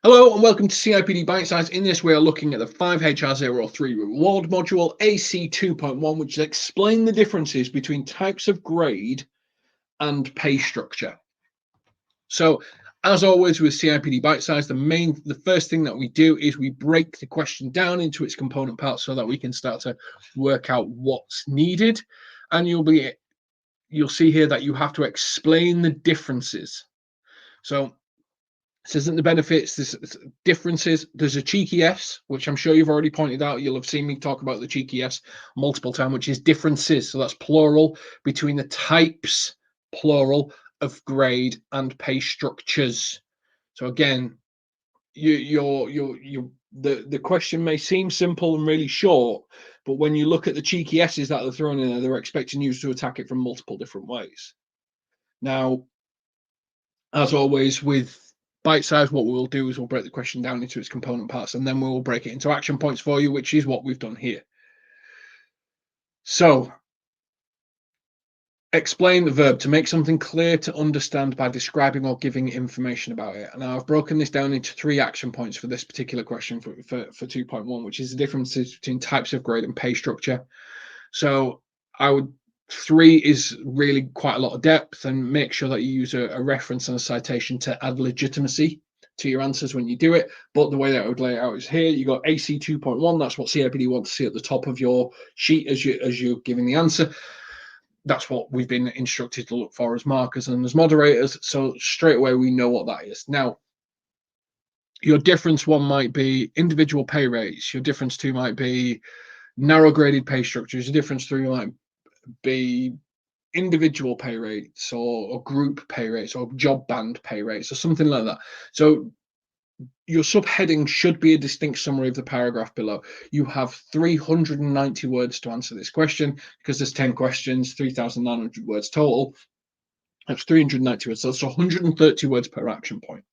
Hello and welcome to CIPD Bitesize. In this, we are looking at the 5HR03 reward module AC2.1, which is explain the differences between types of grade and pay structure. So, as always with CIPD Bitesize, the first thing that we do is we break the question down into its component parts so that we can start to work out what's needed. And you'll see here that you have to explain the differences. So this isn't the benefits, this differences. There's a cheeky S, which I'm sure you've already pointed out. You'll have seen me talk about the cheeky S multiple times, which is differences. So that's plural between the types, plural, of grade and pay structures. So again, the question may seem simple and really short, but when you look at the cheeky S's that they're throwing in there, they're expecting you to attack it from multiple different ways. Now, as always with Bitesize, what we'll do is we'll break the question down into its component parts, and then we'll break it into action points for you, which is what we've done here. So, explain the verb: to make something clear to understand by describing or giving information about it. And I've broken this down into 3 action points for this particular question for 2.1, which is the differences between types of grade and pay structure. So I would 3 is really quite a lot of depth, and make sure that you use a reference and a citation to add legitimacy to your answers when you do it. But the way that I would lay it out is here. You got AC 2.1. That's what CIPD want to see at the top of your sheet as you're giving the answer. That's what we've been instructed to look for as markers and as moderators. So straight away we know what that is. Now, your difference 1 might be individual pay rates. Your difference 2 might be narrow graded pay structures. Your difference 3 might be individual pay rates or group pay rates or job band pay rates or something like that. So your subheading should be a distinct summary of the paragraph below. You have 390 words to answer this question because there's 10 questions, 3,900 words total. That's 390 words. So that's 130 words per action point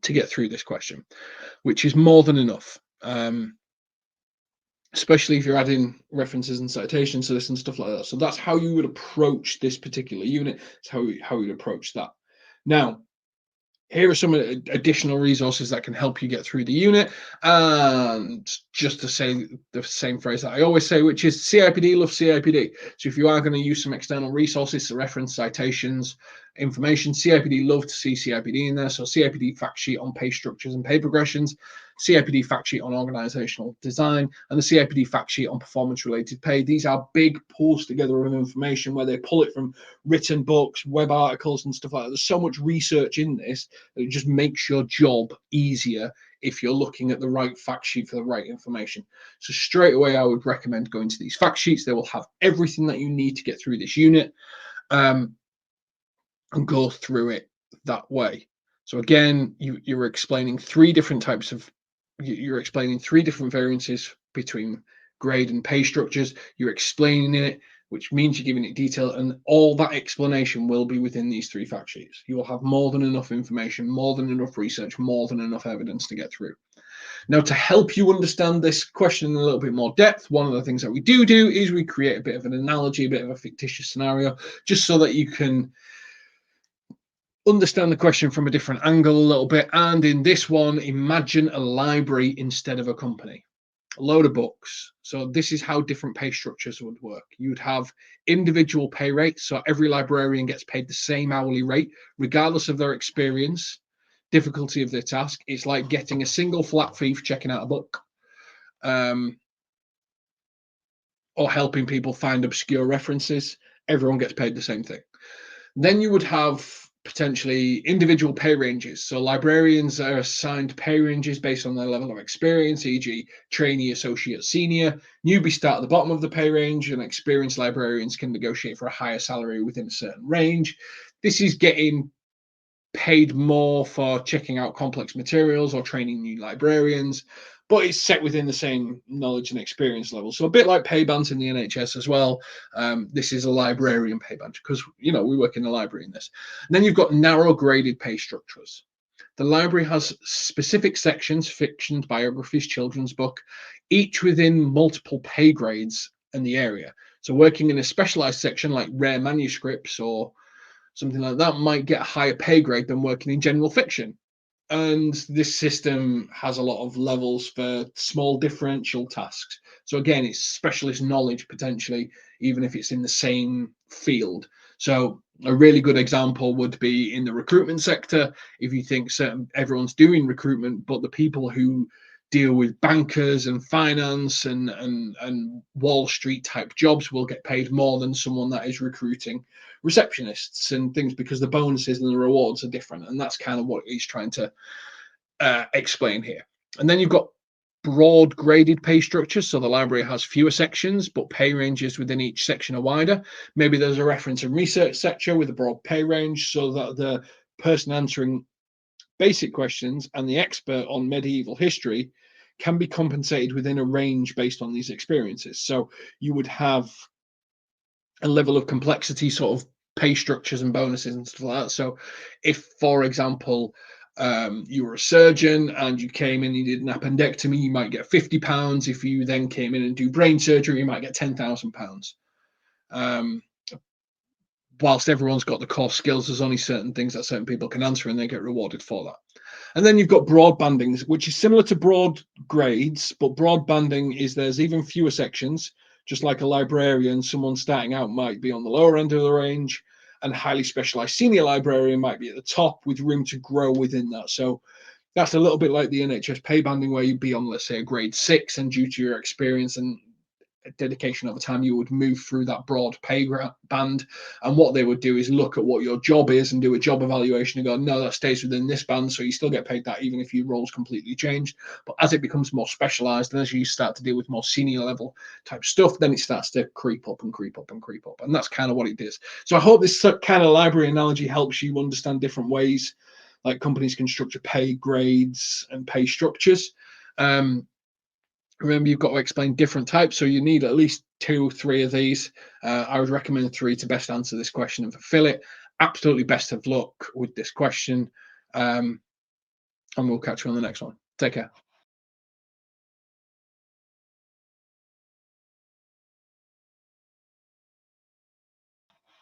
to get through this question, which is more than enough. Especially if you're adding references and citations to this and stuff like that. So that's how you would approach this particular unit. It's how you'd approach that. Now, here are some additional resources that can help you get through the unit. And just to say the same phrase that I always say, which is CIPD loves CIPD. So if you are going to use some external resources to reference citations, information, CIPD love to see CIPD in there. So CIPD fact sheet on pay structures and pay progressions, CIPD fact sheet on organizational design, and the CIPD fact sheet on performance related pay. These are big pools together of information where they pull it from written books, web articles, and stuff like that. There's so much research in this that it just makes your job easier if you're looking at the right fact sheet for the right information. So straight away, I would recommend going to these fact sheets. They will have everything that you need to get through this unit, and go through it that way. So again, you're explaining 3 different types of, you're explaining 3 different variances between grade and pay structures. You're explaining it, which means you're giving it detail, and all that explanation will be within these 3 fact sheets. You will have more than enough information, more than enough research, more than enough evidence to get through. Now, to help you understand this question in a little bit more depth, one of the things that we do is we create a bit of an analogy, a bit of a fictitious scenario, just so that you can understand the question from a different angle a little bit. And in this one, imagine a library instead of a company. A load of books. So this is how different pay structures would work. You'd have individual pay rates. So every librarian gets paid the same hourly rate, regardless of their experience, difficulty of their task. It's like getting a single flat fee for checking out a book, or helping people find obscure references. Everyone gets paid the same thing. Then you would have potentially individual pay ranges. So librarians are assigned pay ranges based on their level of experience, e.g. trainee, associate, senior. Newbies start at the bottom of the pay range, and experienced librarians can negotiate for a higher salary within a certain range. This is getting paid more for checking out complex materials or training new librarians, but it's set within the same knowledge and experience level. So a bit like pay bands in the NHS as well. This is a librarian pay band because, we work in the library in this. And then you've got narrow graded pay structures. The library has specific sections, fictions, biographies, children's book, each within multiple pay grades in the area. So working in a specialized section like rare manuscripts or something like that might get a higher pay grade than working in general fiction. And this system has a lot of levels for small differential tasks. So again, it's specialist knowledge potentially, even if it's in the same field. So a really good example would be in the recruitment sector. If you think everyone's doing recruitment, but the people who deal with bankers and finance and Wall Street type jobs will get paid more than someone that is recruiting receptionists and things, because the bonuses and the rewards are different. And that's kind of what he's trying to explain here. And then you've got broad graded pay structures. So the library has fewer sections, but pay ranges within each section are wider. Maybe there's a reference in research sector with a broad pay range, so that the person answering basic questions and the expert on medieval history can be compensated within a range based on these experiences. So you would have a level of complexity sort of pay structures and bonuses and stuff like that. So if, for example, you were a surgeon and you came in and you did an appendectomy, you might get £50. If you then came in and do brain surgery, you might get £10,000. Whilst everyone's got the core skills, there's only certain things that certain people can answer and they get rewarded for that. And then you've got broad bandings, which is similar to broad grades, but broad banding is there's even fewer sections. Just like a librarian, someone starting out might be on the lower end of the range, and highly specialized senior librarian might be at the top with room to grow within that. So that's a little bit like the NHS pay banding, where you'd be on, let's say, a grade 6, and due to your experience and dedication over time, you would move through that broad pay band. And what they would do is look at what your job is and do a job evaluation and go, no, that stays within this band, so you still get paid that even if your role's completely changed. But as it becomes more specialized and as you start to deal with more senior level type stuff, then it starts to creep up and creep up and creep up. And that's kind of what it is. So I hope this kind of library analogy helps you understand different ways like companies can structure pay grades and pay structures. Remember, you've got to explain different types, so you need at least 2 or 3 of these. I would recommend 3 to best answer this question and fulfill it. Absolutely best of luck with this question, and we'll catch you on the next one. Take care.